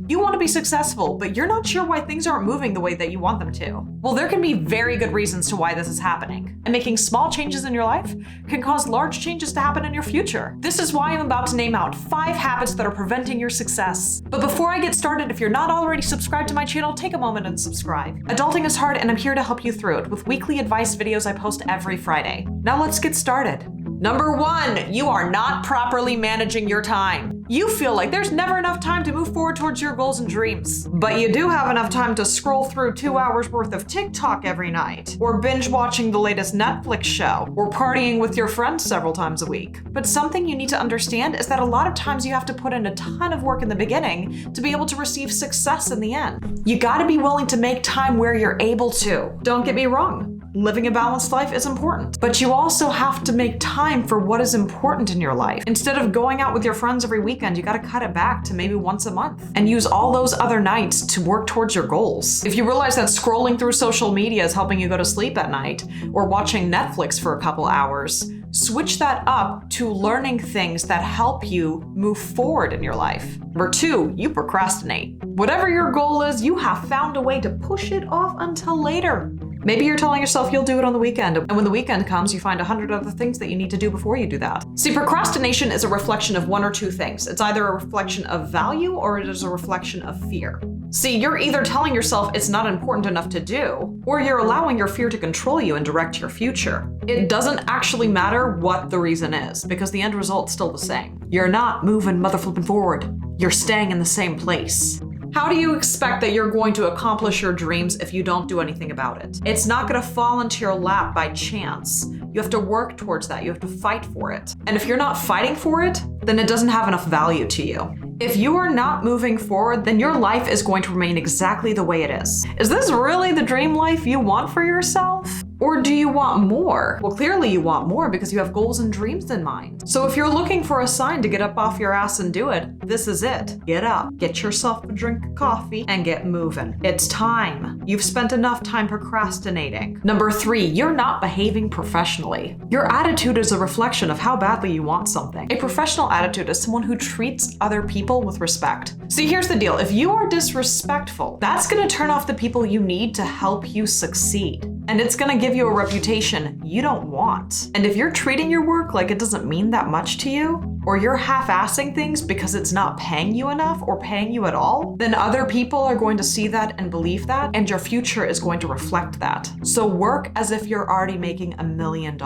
You want to be successful, but you're not sure why things aren't moving the way that you want them to. Well, there can be very good reasons to why this is happening. And making small changes in your life can cause large changes to happen in your future. This is why I'm about to name out 5 habits that are preventing your success. But before I get started, if you're not already subscribed to my channel, take a moment and subscribe. Adulting is hard, and I'm here to help you through it with weekly advice videos I post every Friday. Now let's get started. Number 1, you are not properly managing your time. You feel like there's never enough time to move forward towards your goals and dreams. But you do have enough time to scroll through 2 hours worth of TikTok every night, or binge watching the latest Netflix show, or partying with your friends several times a week. But something you need to understand is that a lot of times you have to put in a ton of work in the beginning to be able to receive success in the end. You gotta be willing to make time where you're able to. Don't get me wrong. Living a balanced life is important, but you also have to make time for what is important in your life. Instead of going out with your friends every weekend, you gotta cut it back to maybe once a month and use all those other nights to work towards your goals. If you realize that scrolling through social media is helping you go to sleep at night, or watching Netflix for a couple hours, switch that up to learning things that help you move forward in your life. Number 2, you procrastinate. Whatever your goal is, you have found a way to push it off until later. Maybe you're telling yourself you'll do it on the weekend, and when the weekend comes, you find 100 other things that you need to do before you do that. See, procrastination is a reflection of one or two things. It's either a reflection of value or it is a reflection of fear. See, you're either telling yourself it's not important enough to do, or you're allowing your fear to control you and direct your future. It doesn't actually matter what the reason is, because the end result's still the same. You're not moving motherflipping forward. You're staying in the same place. How do you expect that you're going to accomplish your dreams if you don't do anything about it? It's not going to fall into your lap by chance. You have to work towards that. You have to fight for it. And if you're not fighting for it, then it doesn't have enough value to you. If you are not moving forward, then your life is going to remain exactly the way it is. Is this really the dream life you want for yourself? Or do you want more? Well, clearly you want more because you have goals and dreams in mind. So if you're looking for a sign to get up off your ass and do it, this is it. Get up, get yourself a drink of coffee, and get moving. It's time. You've spent enough time procrastinating. Number 3, you're not behaving professionally. Your attitude is a reflection of how badly you want something. A professional attitude is someone who treats other people with respect. See, here's the deal. If you are disrespectful, that's gonna turn off the people you need to help you succeed. And it's gonna give you a reputation you don't want. And if you're treating your work like it doesn't mean that much to you, or you're half-assing things because it's not paying you enough or paying you at all, then other people are going to see that and believe that, and your future is going to reflect that. So work as if you're already making $1 million.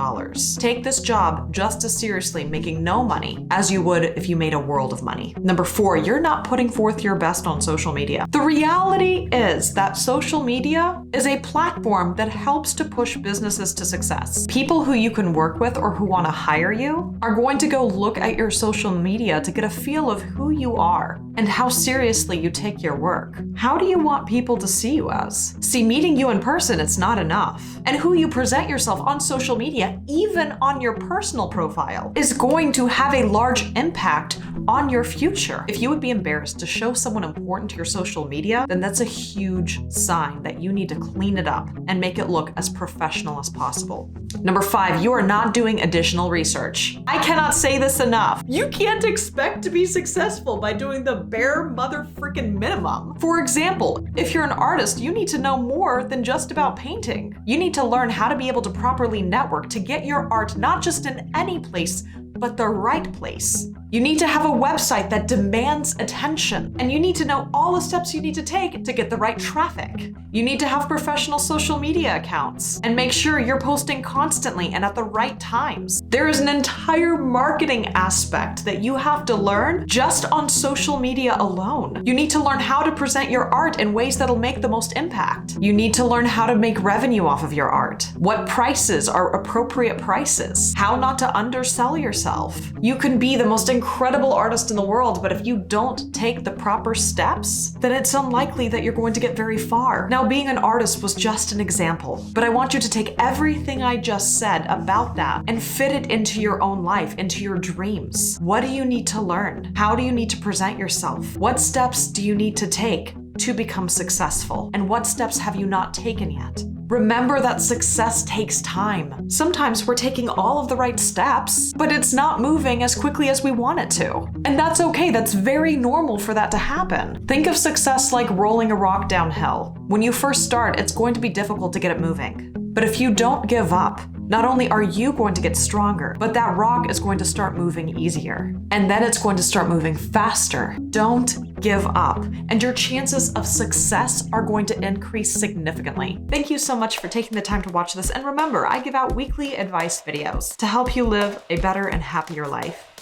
Take this job just as seriously making no money as you would if you made a world of money. Number 4, you're not putting forth your best on social media. The reality is that social media is a platform that helps to push businesses to success. People who you can work with or who want to hire you are going to go look at your social media to get a feel of who you are and how seriously you take your work. How do you want people to see you as? See, meeting you in person, it's not enough. And who you present yourself on social media, even on your personal profile, is going to have a large impact on your future. If you would be embarrassed to show someone important to your social media, then that's a huge sign that you need to clean it up and make it look as professional as possible. Number 5, you are not doing additional research. I cannot say this enough. You can't expect to be successful by doing the bare mother-freaking minimum. For example, if you're an artist, you need to know more than just about painting. You need to learn how to be able to properly network to get your art not just in any place, but the right place. You need to have a website that demands attention, and you need to know all the steps you need to take to get the right traffic. You need to have professional social media accounts and make sure you're posting constantly and at the right times. There is an entire marketing aspect that you have to learn just on social media alone. You need to learn how to present your art in ways that'll make the most impact. You need to learn how to make revenue off of your art, what prices are appropriate prices, how not to undersell yourself. You can be the most incredible artist in the world, but if you don't take the proper steps, then it's unlikely that you're going to get very far. Now, being an artist was just an example, but I want you to take everything I just said about that and fit it into your own life, into your dreams. What do you need to learn? How do you need to present yourself? What steps do you need to take to become successful? And what steps have you not taken yet? Remember that success takes time. Sometimes we're taking all of the right steps, but it's not moving as quickly as we want it to. And that's okay, that's very normal for that to happen. Think of success like rolling a rock downhill. When you first start, it's going to be difficult to get it moving. But if you don't give up, not only are you going to get stronger, but that rock is going to start moving easier. And then it's going to start moving faster. Don't give up, and your chances of success are going to increase significantly. Thank you so much for taking the time to watch this, and remember, I give out weekly advice videos to help you live a better and happier life.